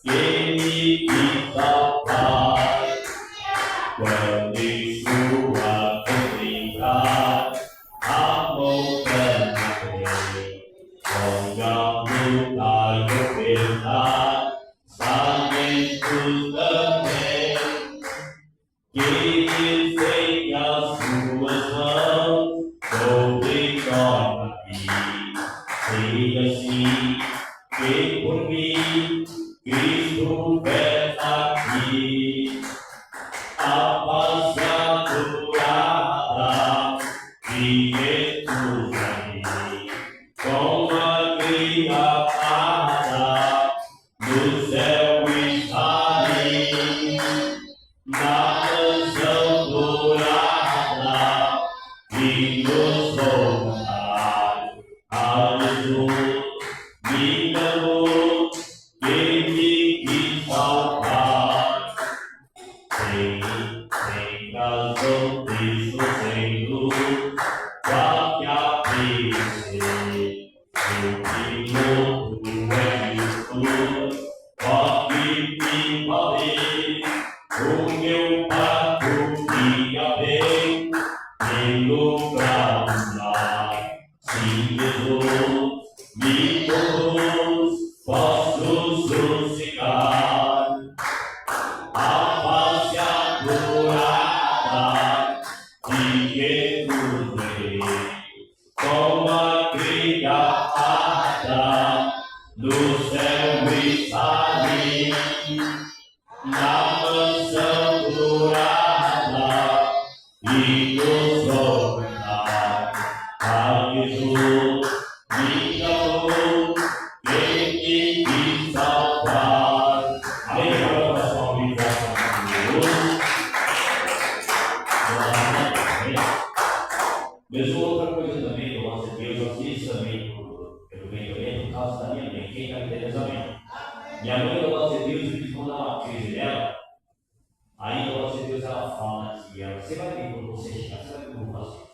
Minha que as suas mãos obrigaram aqui. Sei assim que por mim Cristo vem aqui. A paz adorada de Jesus aqui, com alegria amada, no céu estarei, na mansão dourada, e nos voltar a Jesus, minha luz, que me quis salvar. Sem razão disso, sem luz, já que aparecer, eu que morro é justo, ó que me valei, o meu pato fica bem, indo pra lá. Sim, Jesus, me conduz, posso sossegar. A paz adorada de Jesus Rei, com a trilha amada, no céu estarei, na mansão dourada, e nos voltar a Jesus, minha luz, que me quis salvar. Amém? Agora nós vamos abrir o Deus. Mesmo outra coisa também, eu gosto de Deus, eu fiz também pelo bem também, por causa da minha mãe. Quem está me entendendo, amém? Minha mãe, eu gosto de Deus, e me mandar uma crise dela. Aí eu gosto de Deus, ela fala assim, você vai ver quando você chegar, você vai ver como fazer.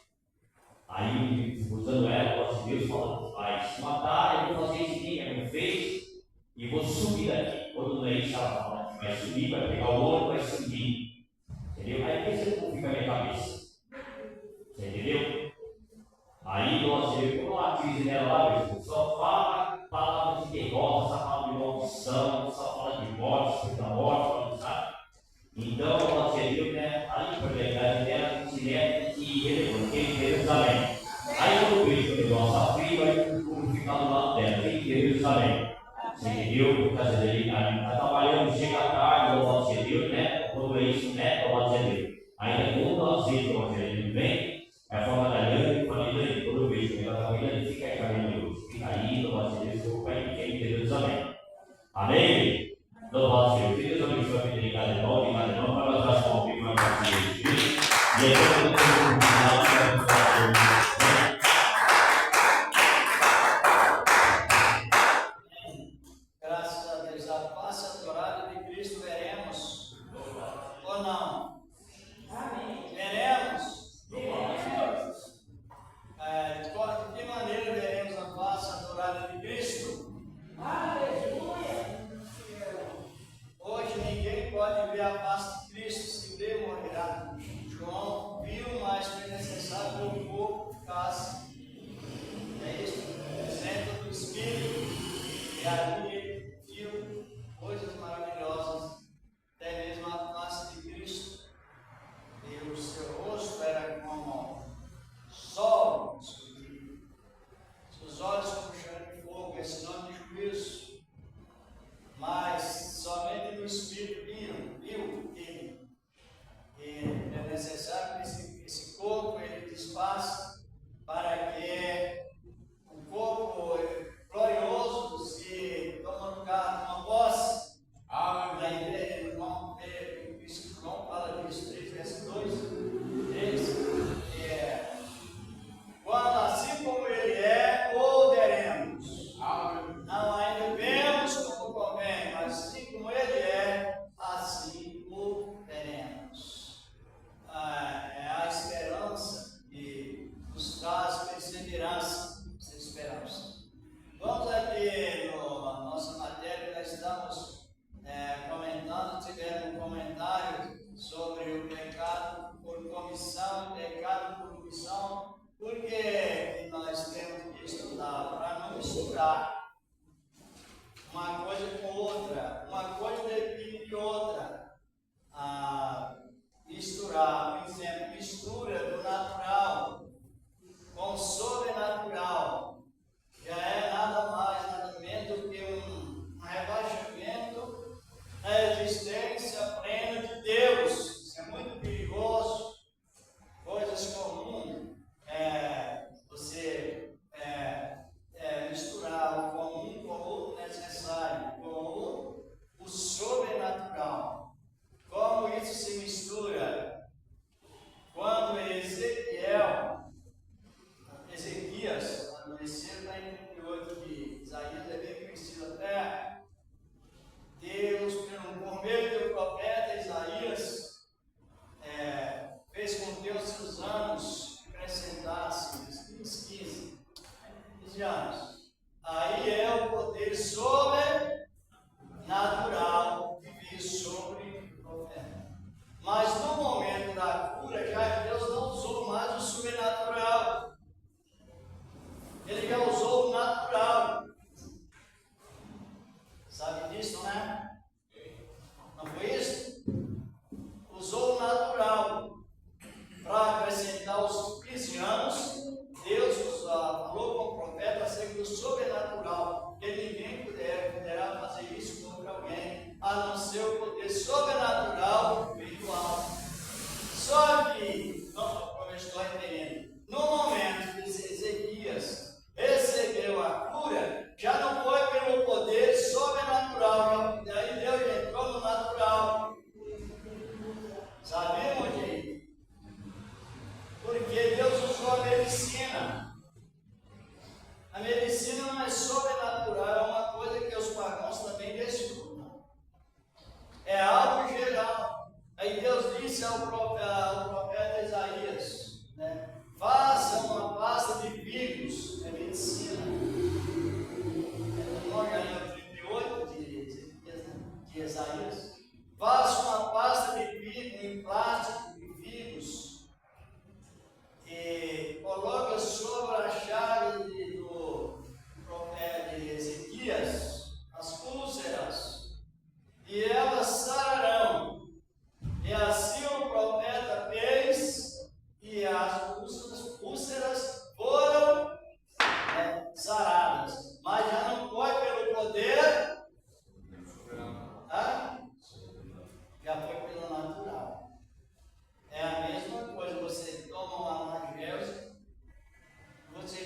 Aí, usando ela, eu gosto de Deus, fala, vai se matar, eu vou fazer isso que a mãe fez, e vou subir daqui. Quando não é isso, ela fala que vai subir, vai pegar o ouro, vai subir. Entendeu? Aí pensa como fica a minha cabeça. Você entendeu? Aí nós vemos uma crise dela lá, só fala palavras de derrota, só fala de maldição, só fala de morte, da morte, sabe? Então, nós vemos, né? A improbabilidade dela se leva e relevante, Jerusalém. Aí quando vejo o negócio aflito, aí o público fica do lado dela, em Jerusalém. Você entendeu? Por causa dele, está trabalhando, chega tarde, louvado de Deus, né? Quando é isso, né? Louvado de Deus. Ainda quando nós vemos o Evangelho vem, é a forma da Yane, família, quando eu vejo que ela família, ele fica aí caminho de Deus. Fica aí, louvado de Deus, eu vai ficar em Jerusalém. Amém? Louvado seja Deus. Deus abençoe a vida de cada irmão, para nós dar uma opinião para Jesus Cristo. E aí, quando eu tenho graças a Deus, a face adorada de Cristo veremos ou não? Amém. Veremos? De que maneira veremos a face adorada de Cristo? Aleluia! Hoje ninguém pode ver a face de Cristo, se ver morrerá. João viu, mas foi necessário que o corpo ficasse. É isso, centro do Espírito. E ali ele viu coisas maravilhosas, até mesmo a face de Cristo. E o seu rosto era como sol escuro. Seus olhos como chama de fogo, é sinônimo de juízo. Mas somente no Espírito viu ele. E é necessário que esse corpo ele desfaça para que o corpo glorioso se toma lugar, uma posse. Na igreja, João fala disso, 3 versos 2, 3. Quando assim como ele é, o veremos. Não ainda vemos como convém, mas assim como ele é, assim o veremos. É a esperança que nos traz perseverança, essa esperança. Vamos aqui na nossa matéria, nós estamos comentando, tivemos um comentário sobre o pecado por comissão, pecado por omissão. Por que nós temos que estudar? Para não misturar uma coisa com outra, uma coisa define outra. Isto mistura do natural com o sobrenatural, já é nada mais, nada menos do que um rebaixamento da existência plena de Deus. Isso é muito perigoso. Coisas comuns, você misturar o comum com o necessário, com o sobrenatural. Como isso se mistura? Quando Ezequias, adolescente, está em 38 de Isaías, é bem conhecido até, Deus, por meio do profeta Isaías, fez com que os seus anos acrescentassem 15 anos. Aí é o poder sobrenatural que veio sobre o profeta. Mas no momento da cura, já Deus não usou mais o sobrenatural. Ele já usou o natural. Sabe disso, né? Não foi isso? Usou o natural para acrescentar os 15 anos. Deus falou com o profeta acerca do sobrenatural, que ninguém poderá fazer isso contra alguém, a não ser o poder sobrenatural espiritual. Só que, como eu estou entendendo, no momento que Ezequias recebeu a cura, já não foi pelo poder sobrenatural, daí Deus entrou no natural. Sabemos, gente? Porque Deus usou a medicina. A medicina não é sobrenatural, é uma coisa que os pagãos também desfrutam. É algo geral. Aí Deus disse ao profeta Isaías, né? Faça uma pasta de figos, é medicina. É o nome aí, o 38 de Isaías. Faça uma pasta de figos em plástico de figos e coloca sobre a chaga do profeta Ezequias as úlceras, e elas sararão. E assim o profeta fez, e as úlceras foram saradas. Mas já não foi pelo poder, já foi pelo natural. É a mesma coisa, você toma uma analgésica, você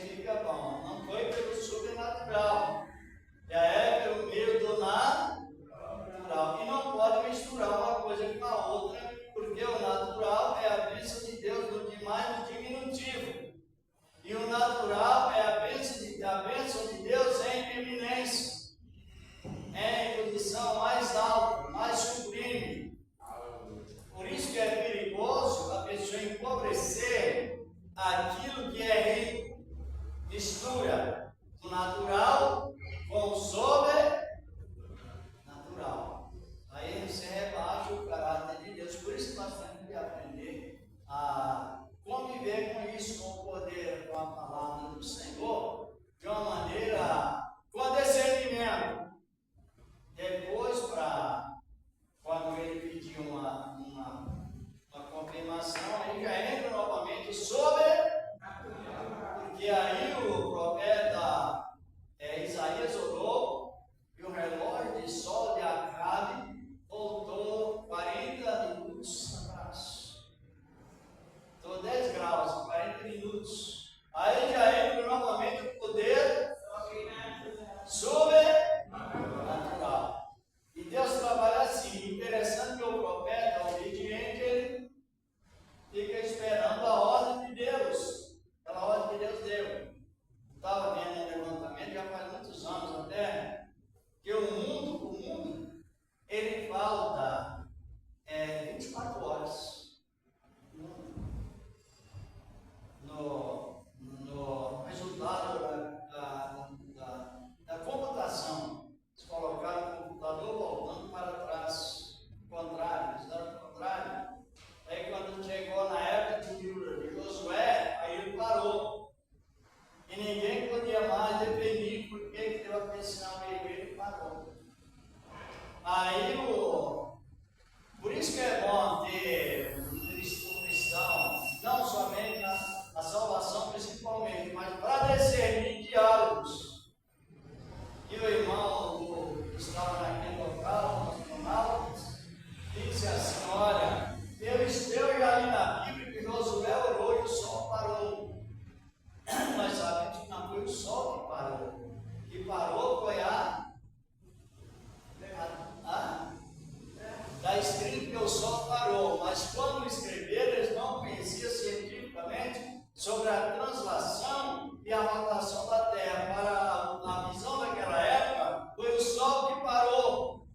porque o sol parou, mas quando escreveram, eles não conheciam cientificamente sobre a translação e a rotação da Terra. Para a visão daquela época, foi o sol que parou.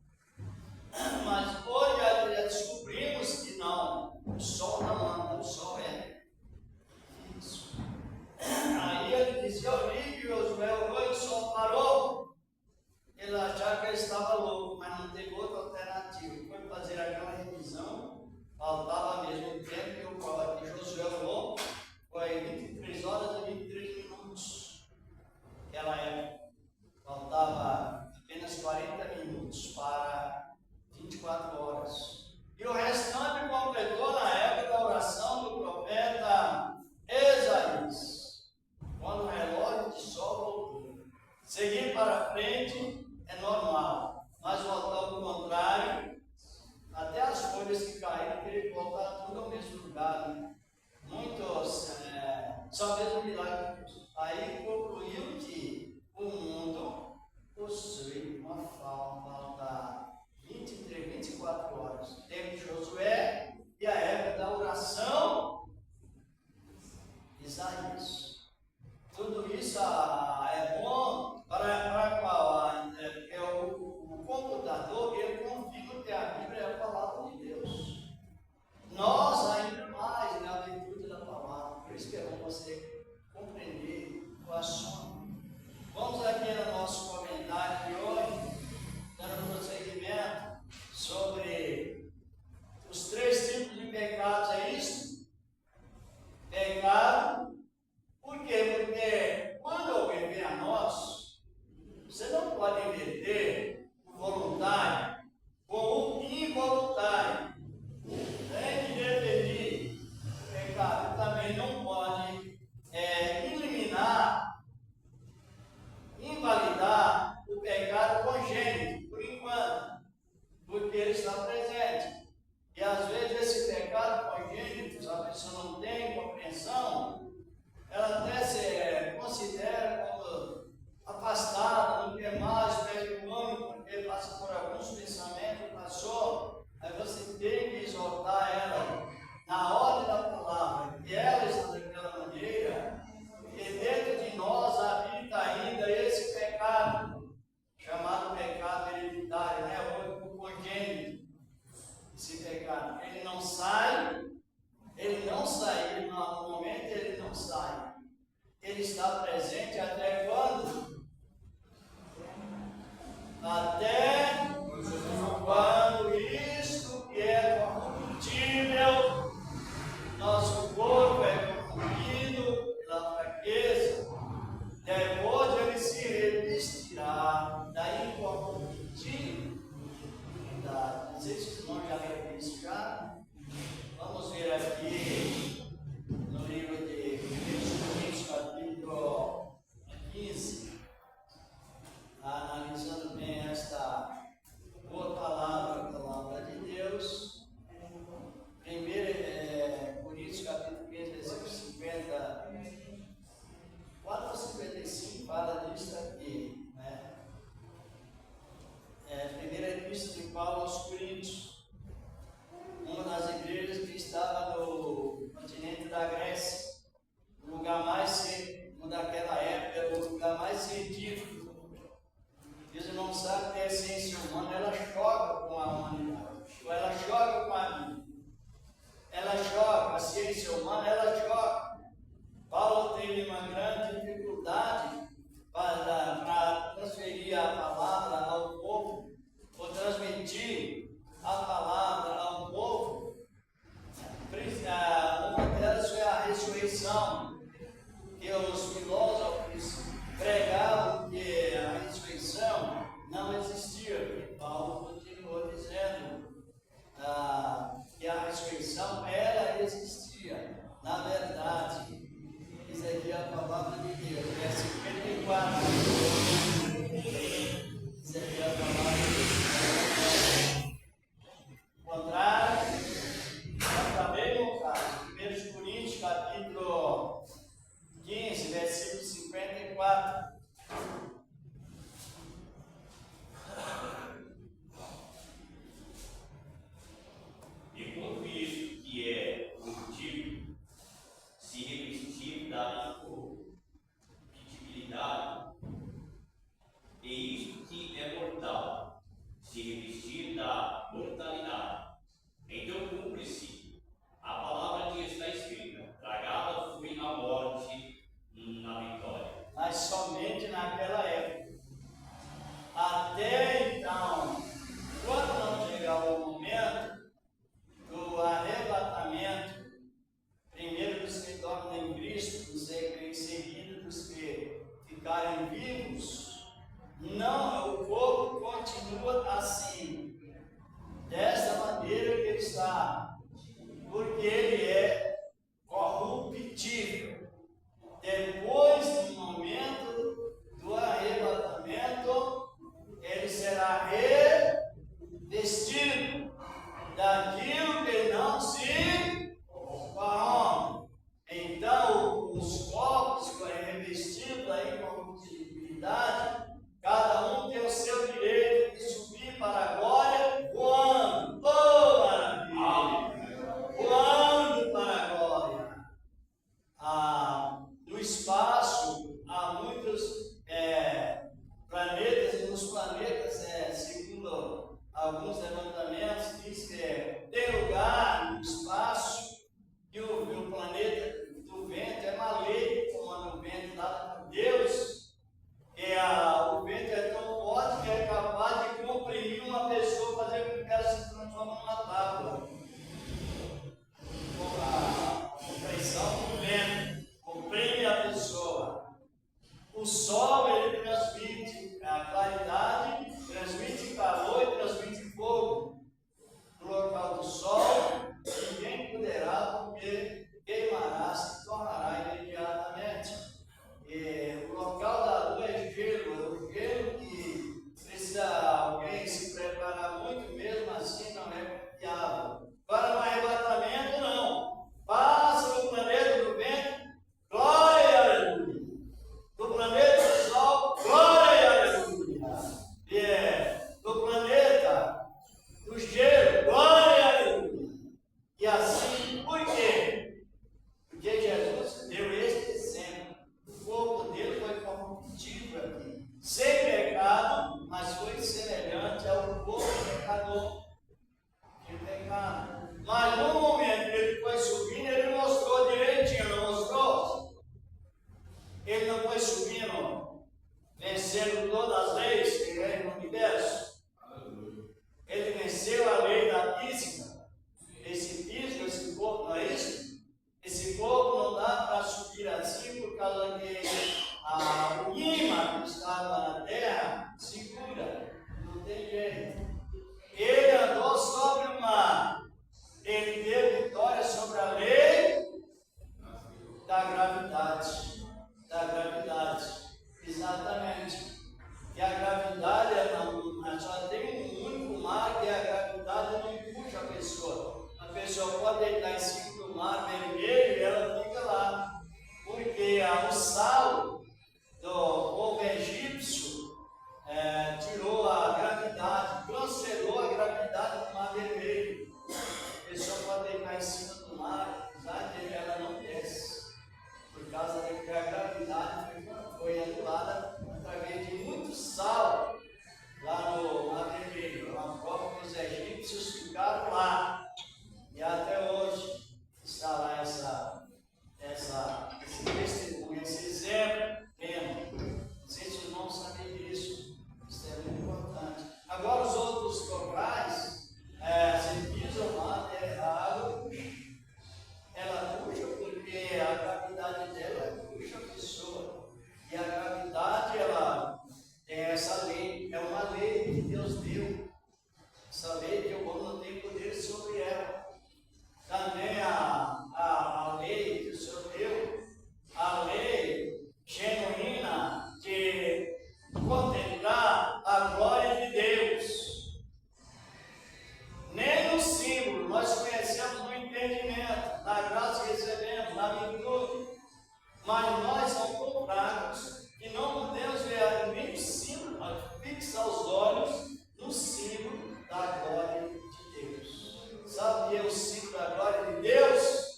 Mas hoje já descobrimos que não, o sol não anda, o sol é fixo. Aí ele dizia, Olívio, Josué orou e o sol parou. Ele achava que ele estava louco, mas não teve outra alternativa. Foi fazer aquela revisão, faltava mesmo o tempo que o Josué orou, foi 23 horas e 23 minutos. Naquela época, faltava apenas 40 minutos para 24 horas. E o restante completou na época da oração do profeta Isaías, quando o relógio de sol voltou. Seguir para frente é normal, mas voltar ao contrário, até as folhas que caíram, teria que voltar tudo ao mesmo lugar. Né? Muitos, só mesmo milagre. Aí concluiu que o mundo possui uma falta 23, 24 horas. Tempo de Josué e a época da oração Isaías. Tudo isso é bom para qual? O computador, ele confirma que a Bíblia é a palavra de Deus. Nós ainda mais na leitura da palavra. Por isso que é bom você compreender o assunto. Vamos aqui no nosso comentário de hoje, dando prosseguimento sobre os 3 tipos de pecados. É isso? Pecado. Por quê? Porque quando alguém vem a nós, você não pode inverter o voluntário com o involuntário. Tem que definir o pecado. Também não pode eliminar, invalidar o pecado congênito, por enquanto, porque ele está presente. E às vezes esse pecado congênito, se a pessoa não tem compreensão, ela até se considera como afastada, não quer mais, perde o nome, porque passa por alguns pensamentos, passou. Aí você tem que exortar ela na ordem da palavra, que ela está daquela maneira, porque dentro de nós habita ainda esse pecado, chamado pecado hereditário, né? O congênito, esse pecado. Ele não sai, no momento ele não sai. Ele está presente até quando? Até quando isto que é corruptível, nosso corpo é corrompido pela fraqueza, depois ele se revestirá da incorruptibilidade. Não sei se os irmãos já leram isso já. Vamos ver aqui no livro de 1 Coríntios, capítulo 15, analisando bem esta boa palavra, a palavra de Deus. 1 Coríntios, capítulo 15, versículo 54 a 55, fala disso aqui. Né? Primeira epístola de Paulo aos Coríntios. Uma das igrejas que estava no continente da Grécia, o lugar mais, daquela época, era o lugar mais científico. Os irmãos sabem que a essência humana, ela choca com a humanidade, ela choca com a vida, ela choca, a ciência humana, ela choca. Paulo teve uma grande dificuldade para transferir a palavra ao povo, ou transmitir a palavra ao povo. Uma delas foi a ressurreição, que os filósofos pregavam que a ressurreição não existia. E Paulo continuou dizendo que a ressurreição ela existia. Na da mortalidade. Então cumpre-se a palavra que está escrita: tragada foi a morte na vitória. Mas somente naquela época. Até então, quando não chegar o momento do arrebatamento, primeiro dos que dormem em Cristo, em seguida dos que ficarem vivos, não, o corpo continua assim, dessa maneira que ele está, porque ele é corruptível. Depois do momento do arrebatamento, ele será revestido daquilo que não se corrompe. Então, os corpos que foram revestidos da incorruptibilidade, cada um tem o seu direito de subir para a glória voando. Oh, maravilha! Voando para a glória. No espaço, há muitos planetas, e nos planetas, segundo alguns levantamentos, diz que tem lugar no espaço que o planeta do vento é uma lei, como o vento dado por Deus, que o vento é tão forte que é capaz de comprimir uma pessoa, fazer com que ela se transforme numa tábua. Com a pressão do vento, comprime a pessoa. O sol, ele transmite a claridade, transmite calor e transmite fogo. No local do sol, ninguém poderá, porque queimará, se tornará imediatamente. O local da lua é gelo, o gelo que precisa alguém se preparar muito, mesmo assim não é confiável. Para no arrebatamento, não. Passa o planeta do vento, glória e aleluia. Do planeta do sol, glória e aleluia. Do planeta do gelo, glória e aleluia. E assim, por quê? Porque Jesus deu este exemplo. O corpo dele foi corruptível aqui, sem pecado, mas foi semelhante ao corpo pecador. De pecado. Mas no momento que ele foi subindo, ele mostrou direitinho, não mostrou? Ele não foi subindo, vencendo todas as leis que vem no universo. Ele venceu a lei da física. Esse físico, esse corpo, não é isso? Esse corpo não dá para subir assim por causa que o imã que estava na terra segura. Não tem jeito. Ele andou sobre o mar. Ele teve vitória sobre a lei da gravidade. Da gravidade. Exatamente. E a gravidade só tem um único mar, que a gravidade não empuxa a pessoa. A pessoa pode deitar em cima do mar vermelho e ela fica lá. Porque o sal do povo egípcio tirou a gravidade, transferou a gravidade do mar vermelho. A pessoa pode deitar em cima do mar, ela não desce. Por causa de que a gravidade foi anulada através de muito sal lá no Mar Vermelho. A prova que os egípcios ficaram lá. E até hoje está lá esse testemunho, esse exemplo. Não sei se os irmãos sabem disso. Isso é muito importante. Agora os outros locais, se pisam lá, a água puxa. Ela puxa porque a gravidade dela puxa a pessoa. E a gravidade, ela tem essa lei, é uma lei que Deus deu. Essa lei que o homem não tem poder sobre ela. Também a lei que o Senhor deu, a lei genuína de contemplar a glória de Deus. Nem no símbolo nós conhecemos no entendimento, na graça que recebemos, na virtude, mas nós somos tão fracos que não podemos ver nem o símbolo, mas fixar os olhos no símbolo da glória de Deus. Sabe o que é o símbolo da glória de Deus?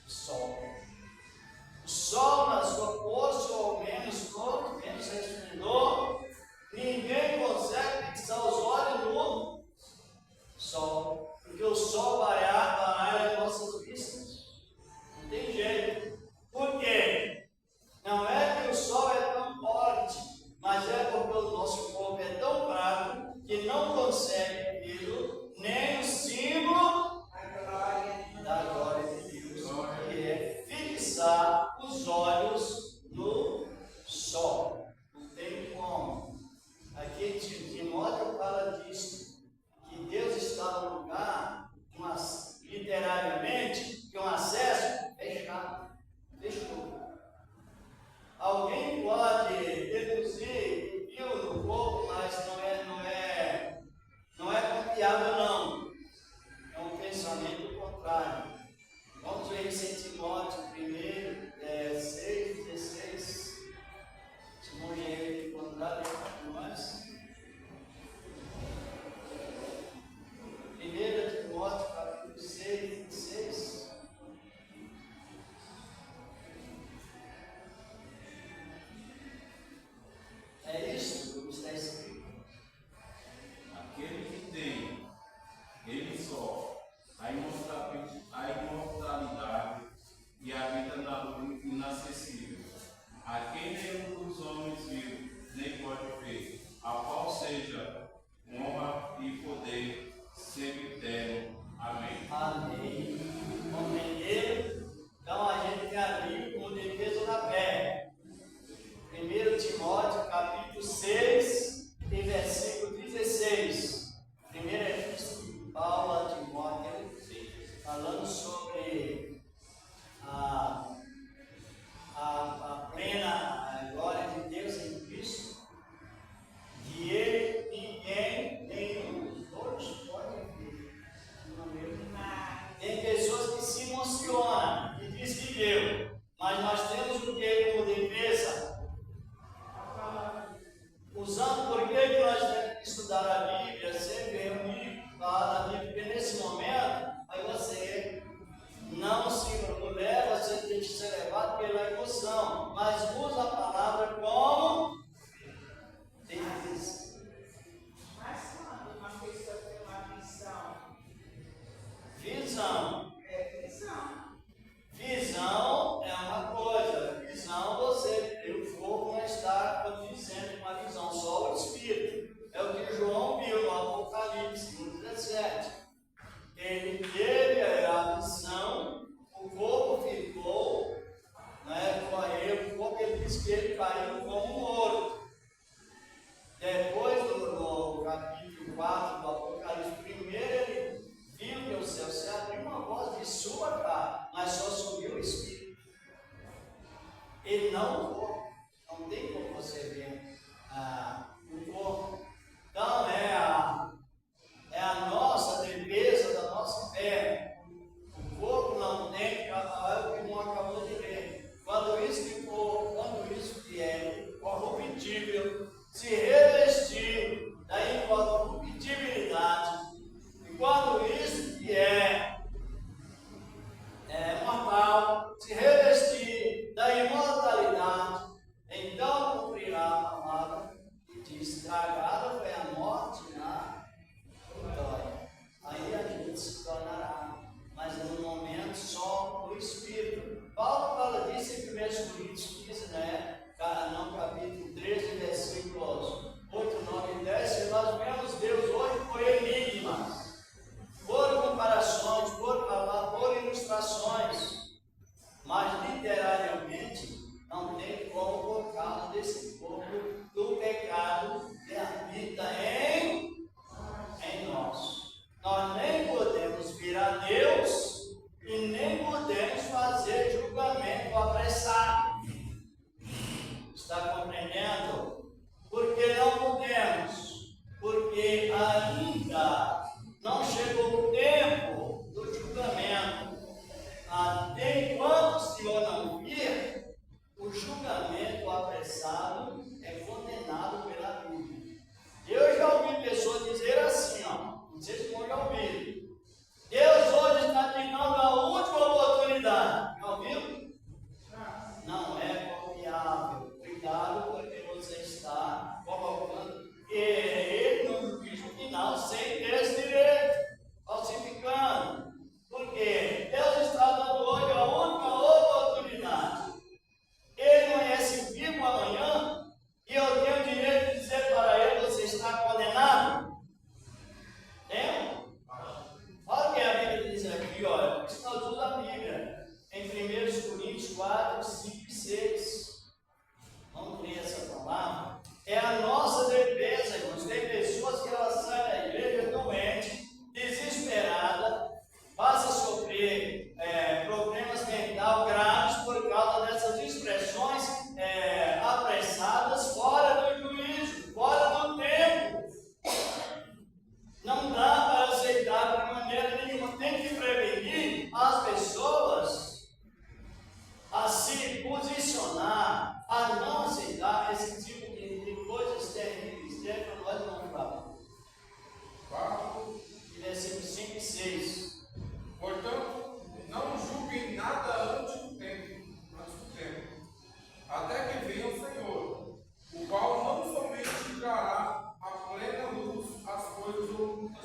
O sol. O sol na sua força, ou menos cor, menos resplendor, ninguém consegue fixar os olhos no diabo não. É um pensamento contrário. Vamos ver isso em Timóteo 6,16. Se não ele encontrar para nós. 1 Timóteo capítulo 6,16. É isso que está escrito. Aquele que tem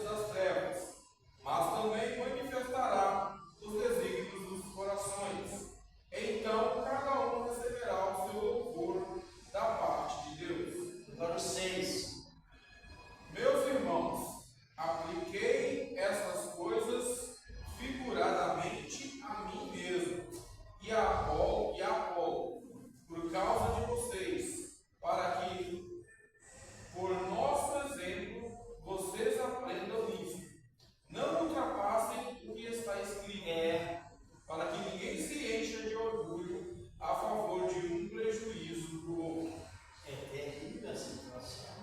das trevas, mas também manifestará os desígnios dos corações. Então cada um receberá o seu louvor da parte de Deus. Agora o 6. Meus irmãos, apliquei estas coisas figuradamente a mim mesmo e a Apolo, por causa de vocês, para que, por nosso exemplo, vocês aprendam isso. Não ultrapassem o que está escrito, para que ninguém se encha de orgulho a favor de um prejuízo do outro. É terrível a situação.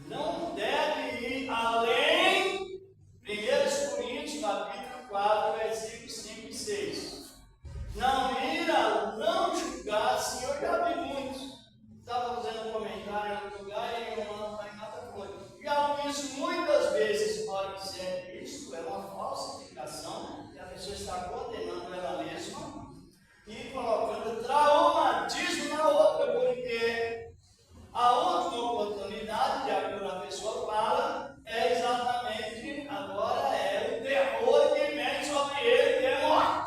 Não deve ir além. 1 Coríntios, capítulo 4, versículos 5 e 6. Não julgar, assim, eu já vi muitos. Estava fazendo um comentário em outro lugar e eu não está em nada coisa. Já ouvi isso muitas vezes. Ora, que é isso, é uma falsificação, e a pessoa está condenando ela mesma e colocando traumatismo na outra, porque a última oportunidade, de acordo a pessoa fala, é exatamente agora é o terror que vem sobre ele, que é morte.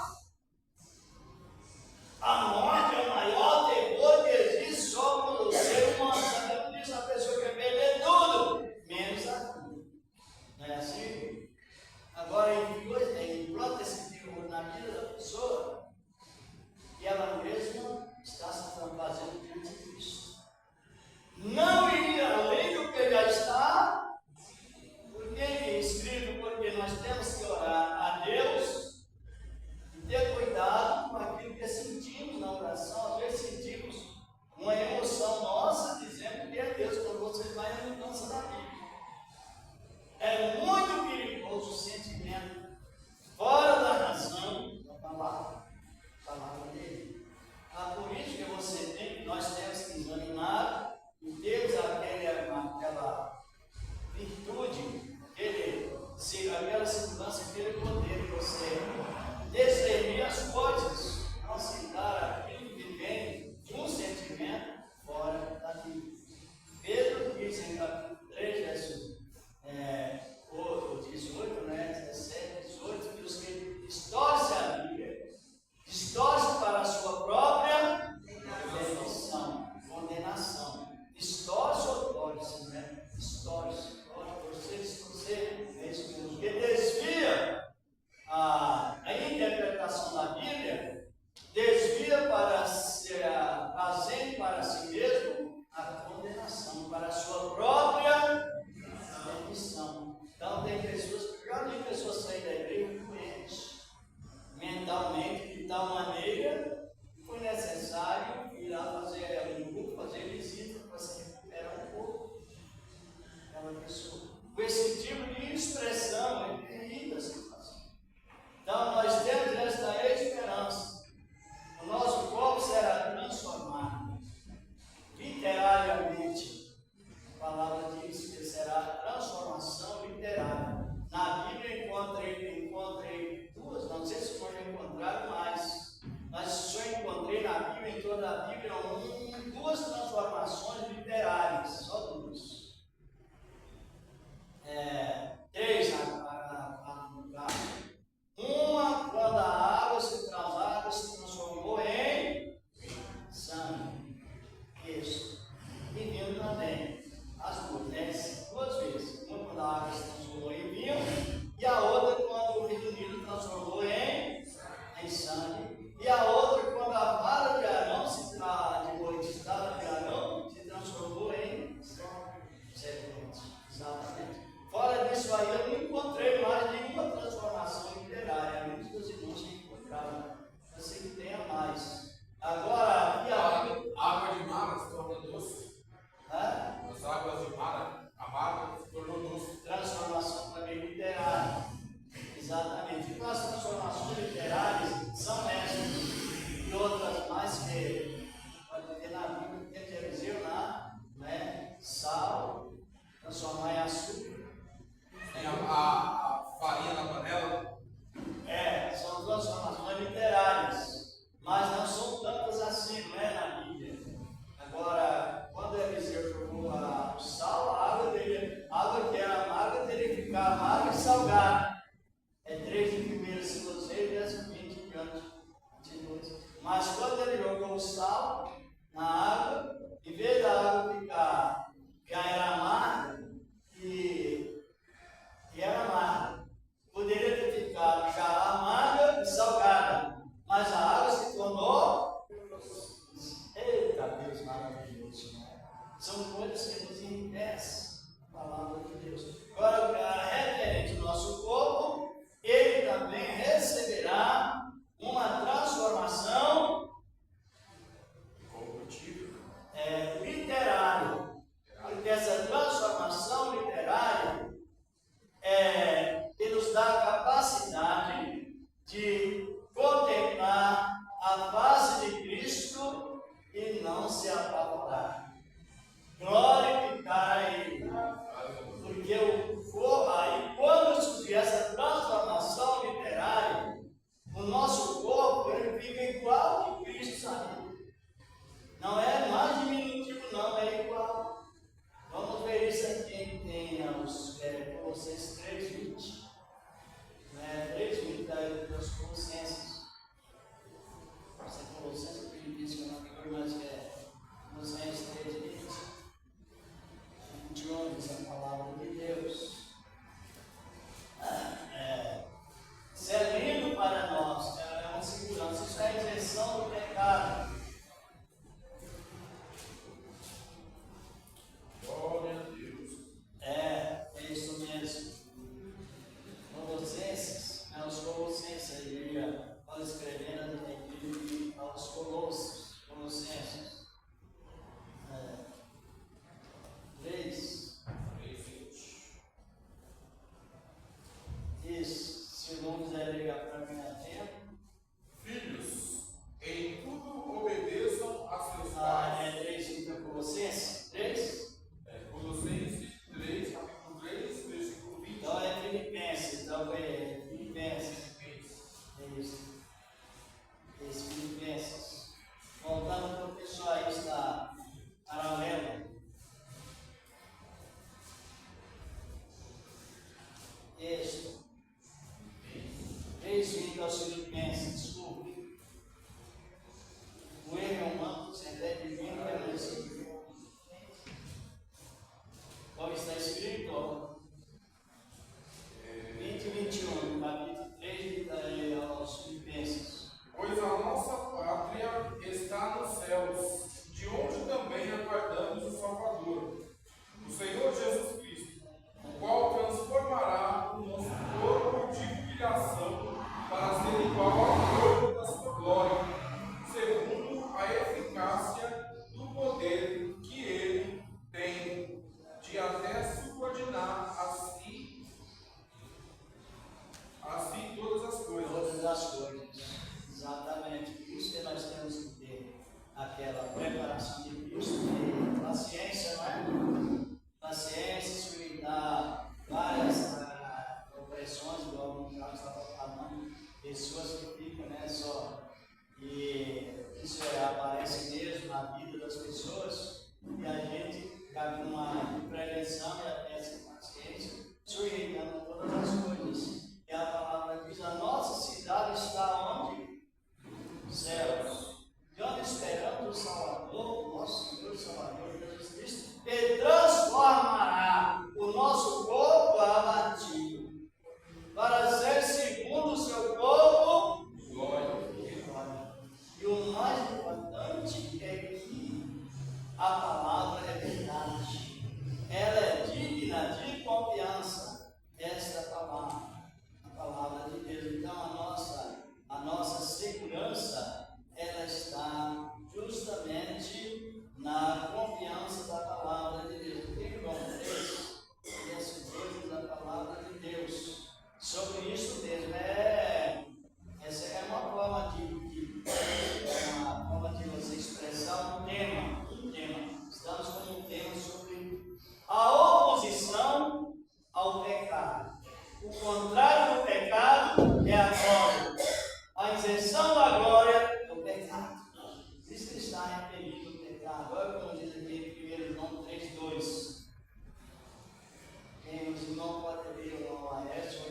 A morte é o maior terror que existe sobre o ser humano. Sabe disso? A pessoa quer perder tudo, menos a vida. Não é assim? Agora, implanta esse terror na vida da pessoa e ela mesma está se fazendo diante de Cristo. Não ir além do que já está, porque é escrito, porque nós temos que orar a Deus e ter cuidado com aquilo que sentimos na oração. Às vezes sentimos uma emoção nossa dizendo que é Deus, quando vocês vão à mudança da Bíblia. É muito perigoso o sentimento fora da razão da palavra dele. Por isso que nós temos que examinar e temos aquela virtude, aquela segurança, aquele poder de você discernir as coisas, não aceitar aquilo que vem de um sentimento fora daquilo. Pedro diz em capítulo 3, verso 18, 17, 18, que os que distorcem a Bíblia, distorcem para a sua própria perdição, condenação. Distorce ou torce, né? Distorce. Você é isso mesmo. Que desvia a interpretação da Bíblia, desvia para trazendo para si mesmo a condenação, para a sua própria perdição. Então tem pessoas, já vi pessoas sair da igreja doentes, mentalmente, de tal maneira que foi necessário ir lá fazer um grupo, fazer visita para se recuperar um pouco aquela pessoa. Com esse tipo de expressão é terrível a situação. Então nós temos esta esperança. O nosso corpo será transformado literariamente. A palavra diz que será transformação literária. Na Bíblia encontrei duas, não sei se foram encontrar mais, mas só encontrei na Bíblia, em toda a Bíblia, duas transformações literárias, só duas. Três no caso. Uma, quando a água se transformou em sangue. Isso. E vinho também. As duas vezes. Uma quando a água se transformou em vinho, e a outra quando o Rio Nilo transformou em sangue. E a outra quando a vara de Arão, de noite estava de Arão, salgado. É 3 de primeiro, se você, 10, 20 diante de 2. Mas quando ele jogou o sal na água, em vez da água ficar, já era amarga, e era amarga, poderia ter ficado já amarga e salgada, mas a água se tornou. Eita Deus maravilhoso, né? São coisas que nos enriquecem a palavra de Deus. Agora, referente ao nosso corpo, ele também receberá uma transformação literária. Porque essa transformação literária que nos dá a capacidade de contemplar a face de Cristo e não se apavorar. Glorificar a Ele. Porque aí, quando surgir essa transformação literária, o nosso corpo ele fica igual ao de Cristo saiu. Não é mais diminutivo, não, é igual. Vamos ver isso aqui em Colossenses 3:20. 3:20 das Colossenses. Essa é Colossenses 3:20, que eu não lembro mais que é. Colossenses 3:20. 21 diz a palavra de Deus. Isso é lindo para nós, é uma segurança, isso é a isenção do pecado. Glória a Deus. É isso mesmo. Colossenses, os Colossenses, a igreja fala escrevendo a igreja aos Colossenses. 3. Isso, se o nome quiser ligar para mim a tempo. Filhos, em tudo obedeçam a seus É pais. 3, então Colossenses 3. Colossenses 3, capítulo 3, versículo 20. Então é Filipenses, então é Filipenses. É isso. Esse Filipenses. Voltando para o pessoal aí está paralelo. Isso. 3:20 aos Filipenses, desculpe. O erro é humano, você é divino, é merecido. Como está escrito, 20 e 21, capítulo 3 aos Filipenses. Pois a nossa pátria está nos céus, de onde também aguardamos o Salvador, o Senhor Jesus Cristo, o qual transformará o nosso corpo de humilhação para ser igual ao corpo da sua glória, segundo a eficácia do poder que ele tem, de até subordinar a si todas as coisas. Todas as coisas. Exatamente. Por isso que nós temos que ter aquela preparação de Cristo, ter paciência, não é? Paciência, sustentar várias opressões, igual o Carlos estava falando, pessoas que ficam, né, só. E isso aparece mesmo na vida das pessoas, e a gente cabe numa prevenção e até essa paciência, sujeitando todas as coisas. E a palavra diz: a nossa cidade está onde? Céus. De onde esperamos o Salvador, o nosso Senhor Salvador Jesus Cristo, que transformará o nosso corpo abatido para ser segundo o seu corpo. Glória. E o mais importante é que a palavra é verdade. Ela é digna de confiança. Esta a palavra de Deus. Então a nossa segurança, ela está justamente na confiança da palavra de Deus. Tem João 3, verso 2 da palavra de Deus. Sobre isso mesmo, essa é uma forma de você expressar um tema. Estamos com um tema sobre a oposição ao pecado. O contrário do pecado é a glória. A isenção da glória é o pecado. Por isso que está repelindo o pecado. Olha como diz aqui em 1 João 3:2. Quem não pode ler o Laércio,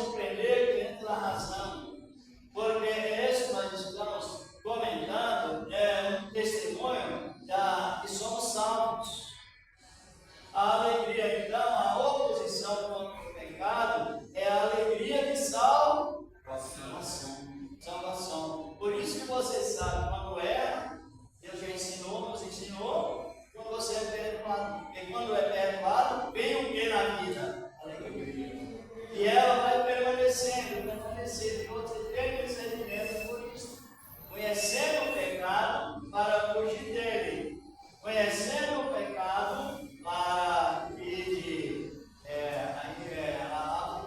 compreender dentro da razão, porque isso que nós estamos comentando é um testemunho que somos salvos. A alegria, então, a oposição contra o pecado é a alegria de salvação. Por isso que você sabe quando erra, Deus já ensinou, nos ensinou, quando você é perdoado. Porque quando é perdoado, vem o que na vida? Alegria. E ela vai permanecer, e você tem discernimento por isso. Conhecendo o pecado para fugir dele. Conhecendo o pecado para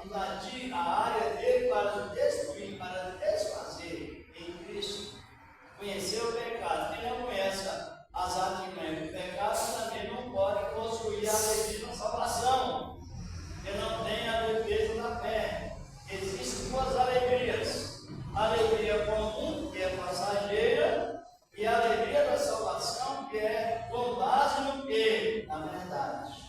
invadir a área dele, para destruir, para desfazer em Cristo. Conhecer o pecado. Quem não conhece as artimanhas do pecado também não pode possuir a legítima salvação. Ele não tem a defesa da fé. Existem duas alegrias. A alegria comum, que é passageira, e a alegria da salvação, que é com base no quê? Na verdade.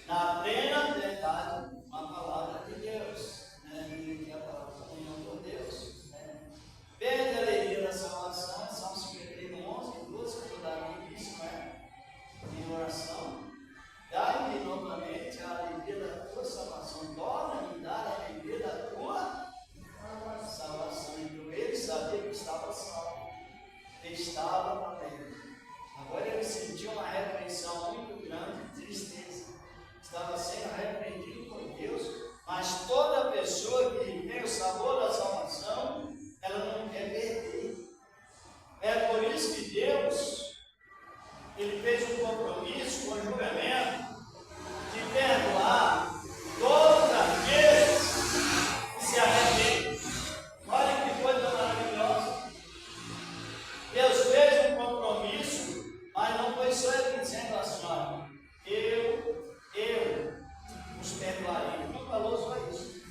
Na plena verdade, uma palavra de Deus. Que é a palavra da comunhão com Deus. Perde a alegria da salvação, é Salmo 51, 11, 12, que o Davi disse, em oração. Dá-me novamente a alegria da tua salvação. Torna-me dar a alegria da tua salvação. Então ele sabia que estava salvo. Ele estava alegre. Agora ele sentiu uma repreensão muito grande de tristeza. Estava sendo repreendido por Deus. Mas toda pessoa que tem o sabor da salvação, ela não quer perder. É por isso que Deus, ele fez um compromisso com o juramento de perdoar todos aqueles que se arrependem. Olha que coisa maravilhosa. Deus fez um compromisso, mas não foi só ele dizendo assim, olha, eu os perdoarei. Não falou só isso.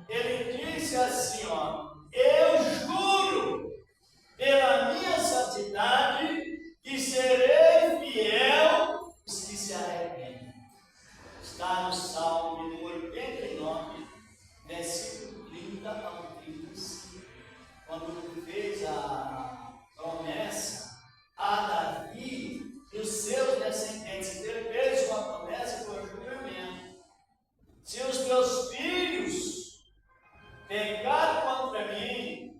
Ele disse assim, ó, eu juro pela minha santidade que serei fiel aos que se arrependem. Está no Salmo de 89, versículo 30 ao 35. Quando fez a promessa a Davi e os seus descendentes, ele fez uma promessa por juramento. Se os teus filhos pecarem contra mim,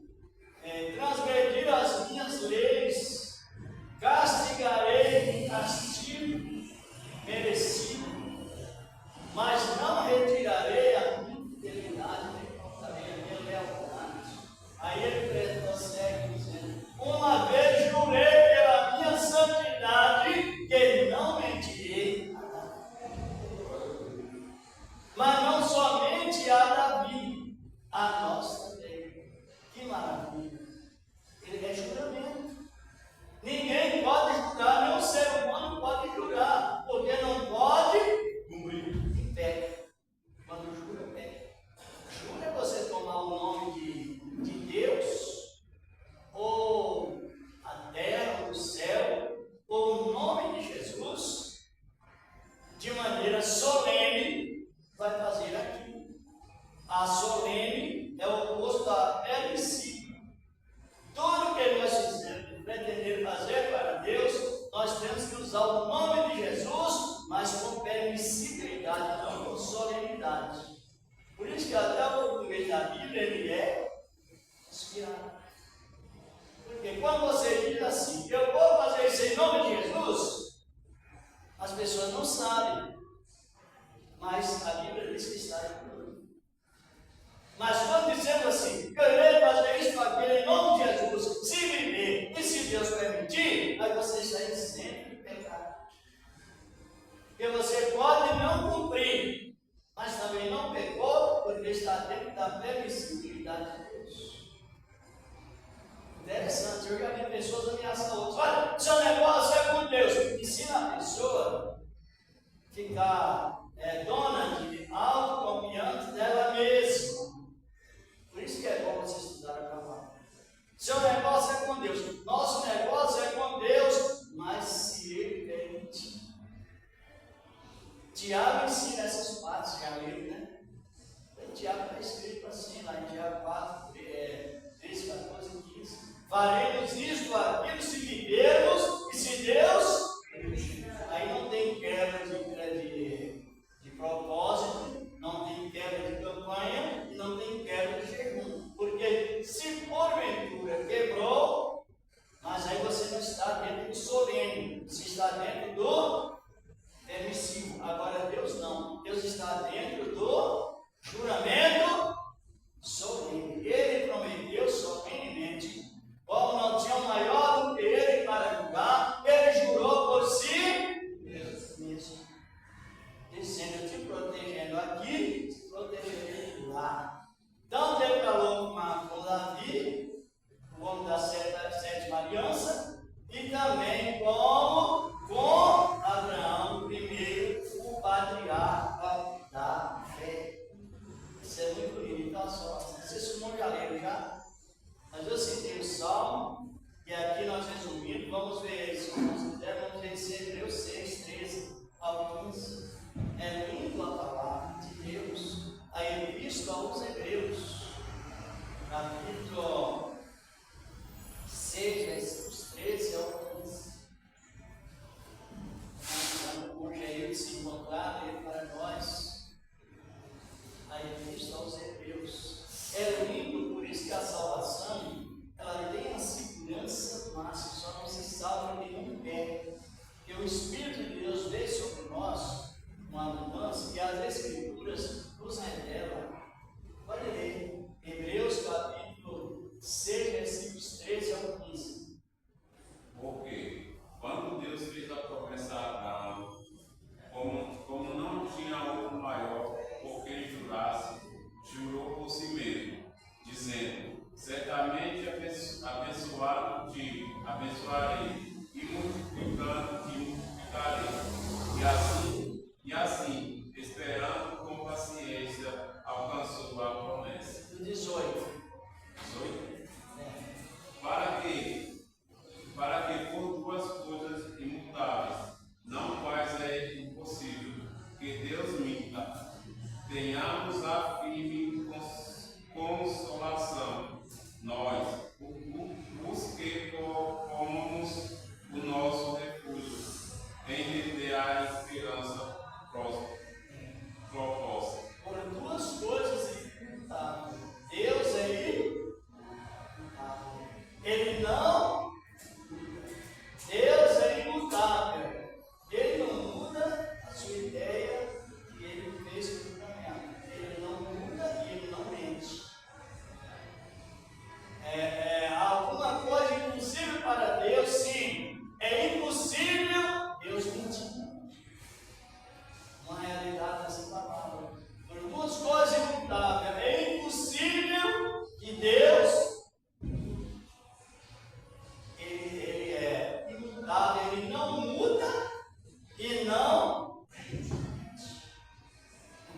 transgredir as minhas leis, castigarei em castigo merecido, mas não retirarei a minha fidelidade, nem cortarei a minha lealdade. Aí ele prossegue dizendo, uma vez jurei pela minha santidade que não mentirei a Davi. Mas não somente a Davi, a nós também. Que maravilha! Ele é juramento. Ninguém pode jurar, nem o ser humano pode jurar, porque não pode cumprir. E peca. Quando jura, peca. Jura é você tomar o nome de Deus, ou a terra, ou o céu, ou o nome de Jesus, de maneira solene, vai fazer aquilo. A solene é o oposto da permissível. Tudo que nós fizermos, pretender fazer para Deus, nós temos que usar o nome de Jesus, mas com permissibilidade, não com solenidade. Por isso que até o português da Bíblia, ele é inspirado. Porque quando você diz assim, eu vou fazer isso em nome de Jesus, as pessoas não sabem. Mas a Bíblia diz que está incluído. Mas quando dizemos assim, eu irei fazer isso aqui em nome de Jesus, se viver e se Deus permitir, aí você está isento de pecado. Porque você pode não cumprir, mas também não pecou, porque está dentro da permissibilidade de Deus. Interessante, eu já vi pessoas ameaçando outros. Olha, seu negócio é com Deus. Ensina a pessoa a ficar dona de autoconfiança dela mesma. Por isso que é bom você estudar a palavra. Seu negócio é com Deus. Nosso negócio é com Deus, mas se Ele permitir. Tiago ensina essas partes, já leu, né? faremos isto, aquilo, se vivermos, e se Deus. Aí não tem quebra de propósito, não tem quebra de campanha e não tem quebra de jejum. Porque se porventura quebrou, mas aí você não está dentro do solene, você está dentro do permissivo. Agora Deus não, Deus está dentro do juramento solene. Ele prometeu solenemente. Como não tinha maior do que ele para julgar, ele jurou por si mesmo, dizendo: eu te protegendo aqui, te protegerei lá. Então declarou com Davi, o homem da sétima aliança, e também como com Abraão, o primeiro, o patriarca da fé. Isso é muito bonito. Então, só, vocês já leram já? Mas eu citei o Salmo, e aqui nós resumindo, vamos ver isso. Vamos ver esse Hebreus 6, 13 ao 15. É lindo a palavra de Deus, a Epístola aos Hebreus, capítulo 6, versículos 13 ao 15. Hoje é ele se encontrar, ele para nós, a Epístola aos Hebreus. É lindo, por isso que a salvação, ela tem a segurança máxima, só não se salva de um pé. Porque o Espírito de Deus veio sobre nós, uma mudança, e as Escrituras nos revelam. Pode ler, Hebreus capítulo 6, versículos 13 ao 15. Porque quando Deus fez a promessa a Abraão, como não tinha outro maior por quem jurasse, jurou por si mesmo, dizendo: certamente abençoado te abençoarei, e multiplicando te multiplicarei. E assim, esperando com paciência, alcançou a promessa. 18. Para que por duas coisas imutáveis, não quais é impossível, que Deus minta, tenhamos a firme consolação, nós, os que tomamos o nosso refúgio, em reter a esperança proposta. Por duas coisas imutáveis. Deus é imutável. Ele não. Deus é imutável. Ele não muda a sua ideia que ele fez com o julgamento. Ele não muda e ele não mente. Alguma coisa impossível para Deus, sim. É impossível Deus mentir. Uma realidade dessa palavra. Por duas coisas imutáveis. É impossível que Deus, ele é imutável, ele não muda e não mente.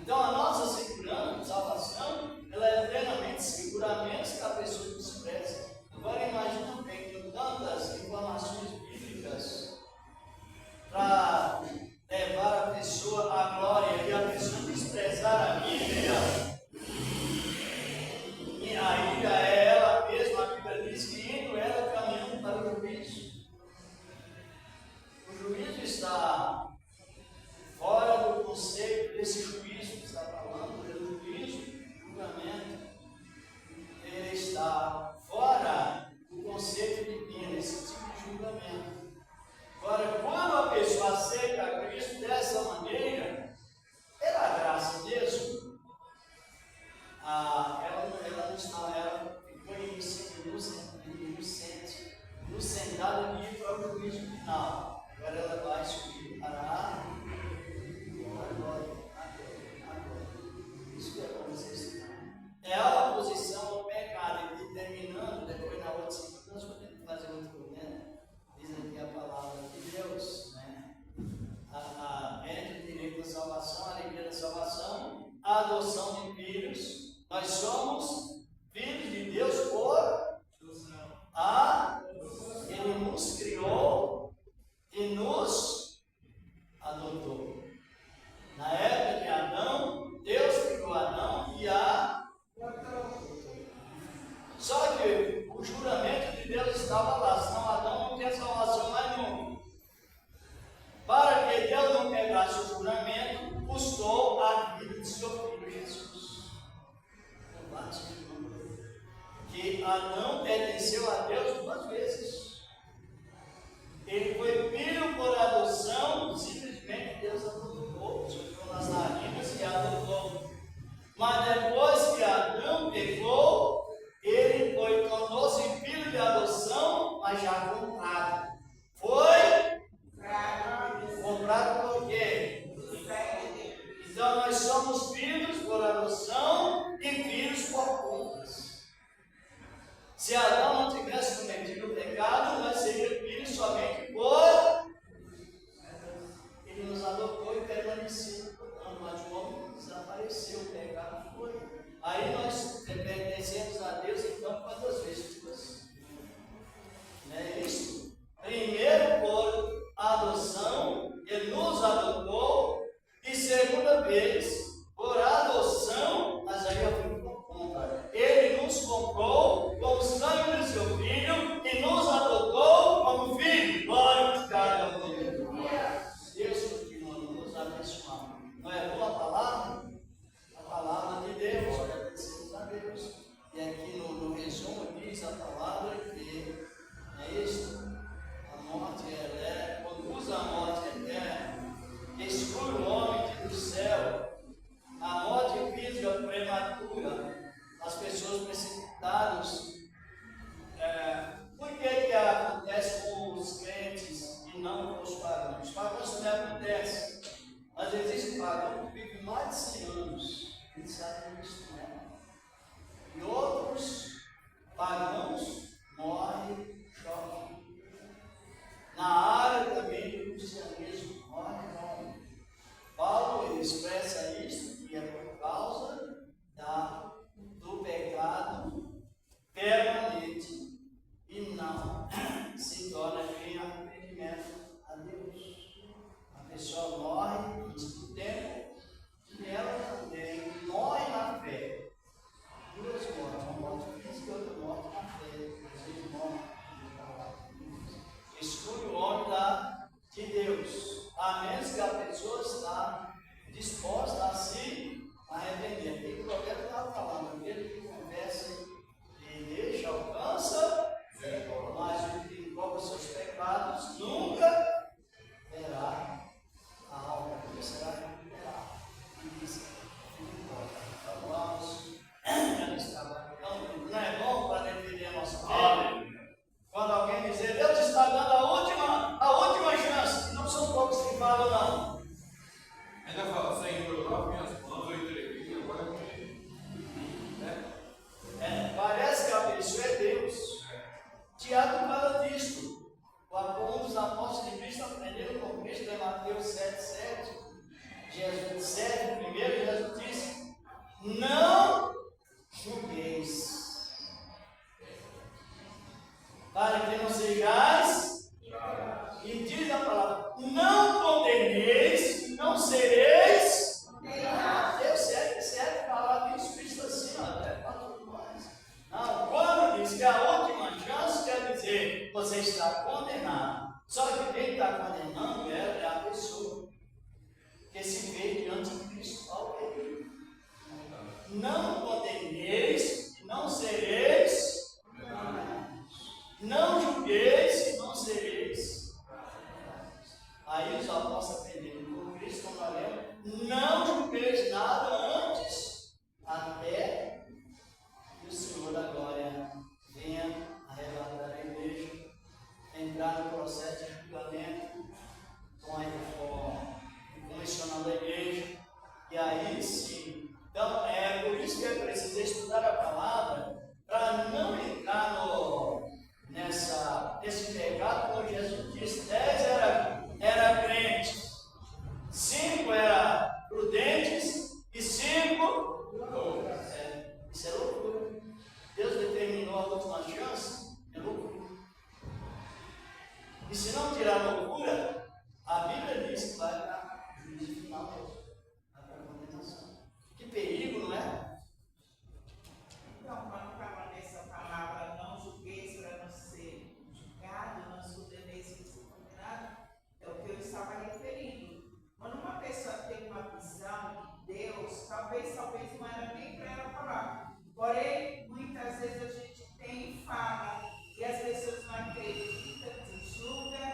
Então a nossa segurança, salvação, ela é plenamente segura, a menos que a pessoa despreze. Agora imagina bem, tem tantas informações bíblicas para levar a pessoa à glória e a pessoa desprezar a Bíblia, e aí é ela mesma, a Bíblia diz que indo ela caminhando para o juízo. O juízo está fora do conceito desse juízo que está falando, do juízo, julgamento. Ele está fora do conceito divino, esse tipo de julgamento. Agora, quando a pessoa aceita Cristo dessa maneira, pela graça mesmo, ela ficou inocente de ir para o juízo final. Agora ela vai subir para a glória. Isso que acontece. É a oposição ao pecado, e terminando, depois na outra segunda, nós podemos fazer outro, né? Diz aqui a palavra de Deus, né? Entre o direito da salvação, a alegria da salvação, a adoção de filhos. Nós somos filhos de Deus por Ele nos criou e nos adotou. Na época de Adão, Deus criou Adão e Só que o juramento de Deus Se Adão não tivesse cometido o pecado, nós seríamos filhos somente por. Ele nos adotou e permaneceu. Mas o homem desapareceu, o pecado foi. Aí nós pertencemos a Deus, então, quantas vezes? Não é isso? Primeiro, por adoção, Ele nos adotou. E segunda vez, por adoção, mas aí eu fui por conta. Ele nos comprou com o sangue do seu filho e nos adotou como filho. Glória a cada um. Deus continua nos abençoando. Não é boa a palavra? A palavra de Deus, agradecemos a Deus. E aqui no resumo diz a palavra que é isso. A morte conduz à morte eterna, exclui o homem do céu. A morte física prematura, as pessoas precipitadas. Por que acontece com os crentes e não com os pagãos? Os pagãos também acontecem. Mas existe pagão que vive mais de 100 anos. Eles sabem disso, né? E outros pagãos morrem jovens. Na área também do cristianismo, morre jovem. Paulo expressa isso, que é por causa do pecado permanente e não se torna em arrependimento a Deus. A pessoa morre antes do tempo e ela também morre na fé. Duas mortes, uma morte física e outra morte na fé. Inclusive, morre. Exclui o homem de Deus, a menos que a pessoa está disposta a se arrepender. E o profeta estava falando, aquele que confessa e deixa, alcança, mas o que envolve os seus pecados nunca terá a alma, porque será recuperado. E diz, então vamos, não é bom para defender a nossa fé? Quando alguém dizer, Deus está dando a última chance, não são poucos que falam, não. Ainda fala, Senhor, eu lavo minhas mãos, eu entreguei, agora eu morri. Parece que a pessoa é Deus. Tiago fala disso. Um dos apóstolos de Cristo aprenderam com Cristo em Mateus 7,7. Jesus disse, primeiro Jesus disse, não julgueis, para que não sejais, e diz a palavra, não condeneis, não sereis. Deus serve falar disso, Cristo assim, até para todos nós. Não, quando diz que a última chance, quer dizer, você está condenado. Só que quem está condenando é a pessoa que se vê diante de Cristo ao perigo. Não condeneis, não sereis. Não julgueis e não sereis. Aí os apóstolos aprenderam com Cristo, como nós lemos, não julgueis nada antes, até que o Senhor da glória venha arrebatar a igreja, entrar no processo de julgamento comissionando a igreja, e aí sim. Então, é por isso que é preciso estudar a palavra, para não entrar nesse pecado, como Jesus disse, 10 era crentes, 5 eram prudentes e 5 loucos. Isso é loucura. Deus determinou a última chance, é loucura. E se não tirar a loucura, a Bíblia diz que vai para juízo final mesmo, vai para a condenação. Que perigo, não é? Então, quando fala nessa palavra, não julgueis para não ser julgado, não condeneis para ser condenado, é o que eu estava referindo. Quando uma pessoa tem uma visão de Deus, talvez não era nem para ela falar. Porém, muitas vezes a gente tem e fala, e as pessoas não acreditam, te julgam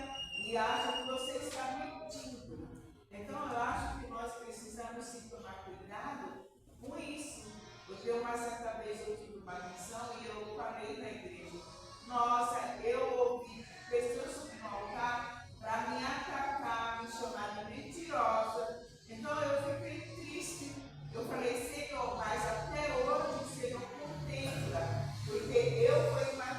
e acham que você está mentindo. Então, eu acho que nós precisamos se tomar cuidado com isso. Porque uma certa vez eu tive uma visão e eu falei na igreja, nossa, eu ouvi pessoas subir no altar para me atacar, me chamar de mentirosa. Então eu fiquei triste. Eu falei, Senhor, mas até hoje o Senhor contempla, porque eu fui uma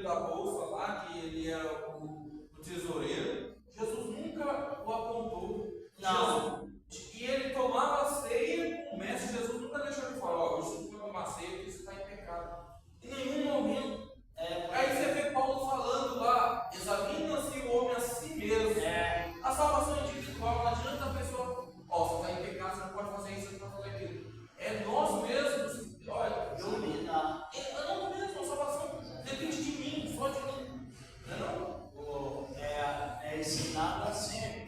da bolsa lá, que ele era o tesoureiro. Jesus nunca o apontou. Não. E ele tomava a ceia com o mestre. Jesus nunca deixou ele falar: ó, você não vai tomar ceia porque você está em pecado. Em nenhum momento. Aí você vê Paulo falando lá: examina-se o homem a si mesmo. A salvação individual, não adianta a pessoa, ó, você está em pecado, você não pode fazer isso, você não pode fazer aquilo. É nós mesmos. Olha, eu não mesmo, a salvação depende de mim, só de mim. Não é? É ensinado assim.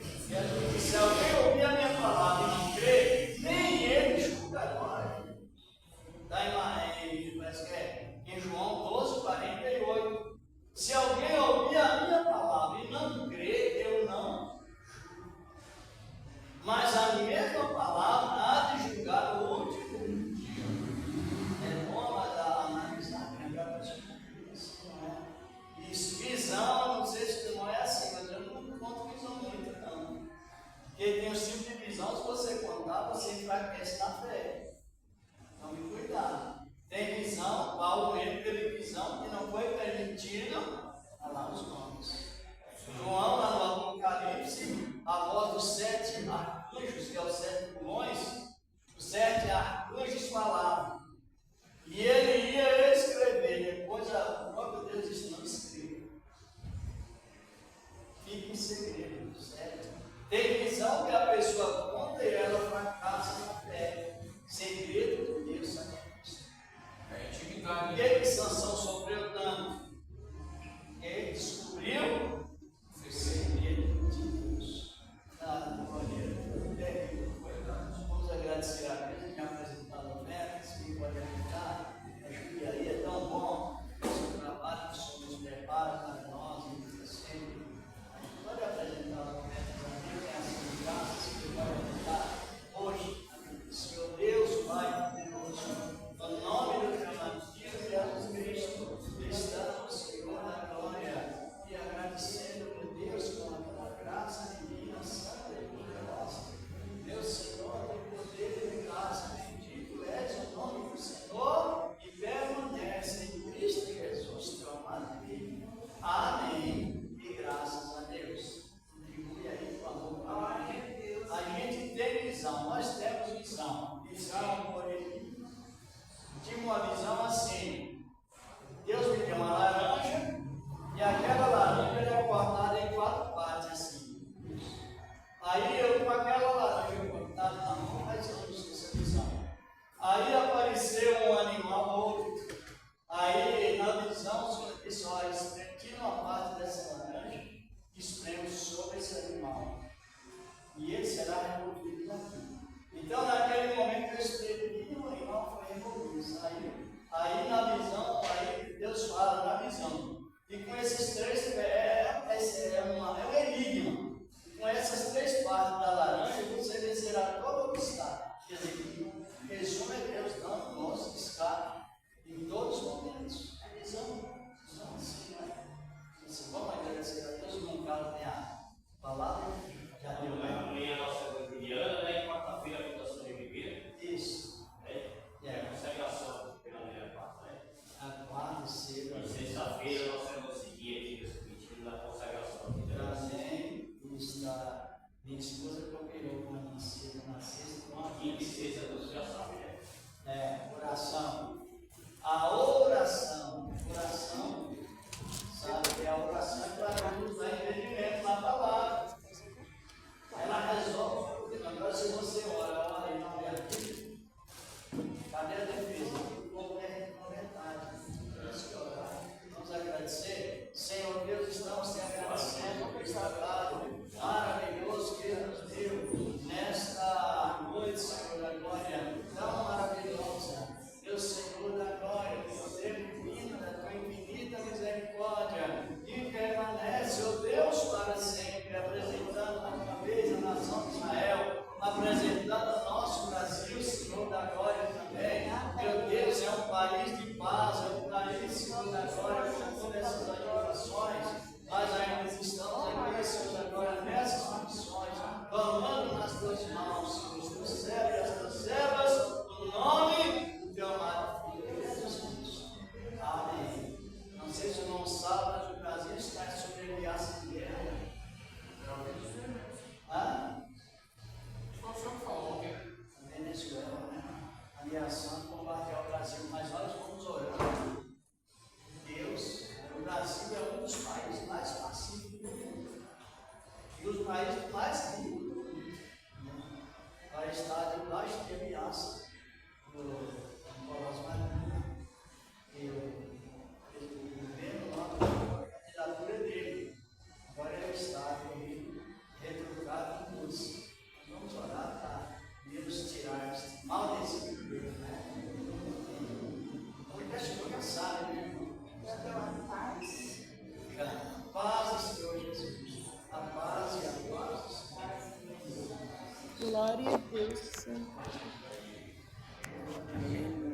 Se alguém ouvir a minha palavra e não crer, nem ele escutará. Em João 12, 48. Se alguém ouvir a minha palavra e não crer, eu não. Mas a mesma palavra há de julgar o último. É bom analisar, lembrar das coisas, não é? Isso, visão, não sei se não é assim, mas eu não conto visão muito, não. Porque tem um tipo de visão, se você contar, você enfraquece na fé. Então, me cuidado. Tem visão, Paulo mesmo teve visão que não foi permitido falar os nomes. João, lá no Apocalipse, a voz dos 7 arcanjos, que é os 7 pulmões, os 7 arcanjos falavam. E ele ia escrever, depois o próprio Deus disse: não escreva. Fique em segredo, certo? Tem visão que a pessoa conta e ela fracassa na fé. Segredo de Deus, sabe? É intimidade. Por que Sansão sofreu tanto? Ele descobriu o segredo de Deus. Vamos agradecer a Deus que apresentado ofertas, que pode ajudar. Ajude aí, é tão bom o seu trabalho, que o Senhor nos prepara para nós e sempre. A gente pode apresentar ofertas a Deus, tem ação de graças, que pode ajudar hoje. Senhor Deus, Pai poderoso, no nome do teu amado Filho Jesus Cristo, estamos, Senhor, na glória e agradecendo, meu Deus, com a tua graça divina, santa e poderosa. Meu Senhor, tem poder e graça, bendito és o nome do Senhor e permanece em Cristo Jesus, teu amado Filho. Amém. E graças a Deus. Contribui aí com a boca. A gente tem visão, nós temos visão. Visão, por ele. Tinha uma visão assim. Deus me deu uma laranja e aquela laranja era cortada em 4 partes assim. Aí eu com aquela laranja cortada na mão, faz anos essa visão. Aí apareceu um animal outro. Aí na visão o Senhor disse: olha, tira uma parte dessa laranja e espreme sobre esse animal. E ele será removido daqui. Então, naquele momento, eu escrevi e o animal foi removido. Aí na visão, aí Deus fala na visão. E com esses 3, é um enigma. E com essas 3 partes da laranja, você vencerá todo obstáculo. Quer dizer, em resumo, é Deus dando o nosso escape em todos os momentos. É visão assim, né? Assim, vamos agradecer a Deus, no caso tem a palavra. Já deu, né? Amanhã a nossa cotidiana, né? E quarta-feira a fundação de viver. Isso. É a consagração pela primeira parte, né? A quarta, cedo. E sexta-feira nós vamos seguir aqui discutindo da consagração. Também está minha esposa que operou com a minha cedo na sexta, com a Quinta e sexta você já sabe, né? oração. A oração, sabe que é a oração é para nos dar entendimento na palavra. Ela resolve o problema. Agora, se você ora e não é aqui, cadê a defesa? O povo é com vontade. Vamos agradecer. Glória a Deus, Senhor. Aleluia.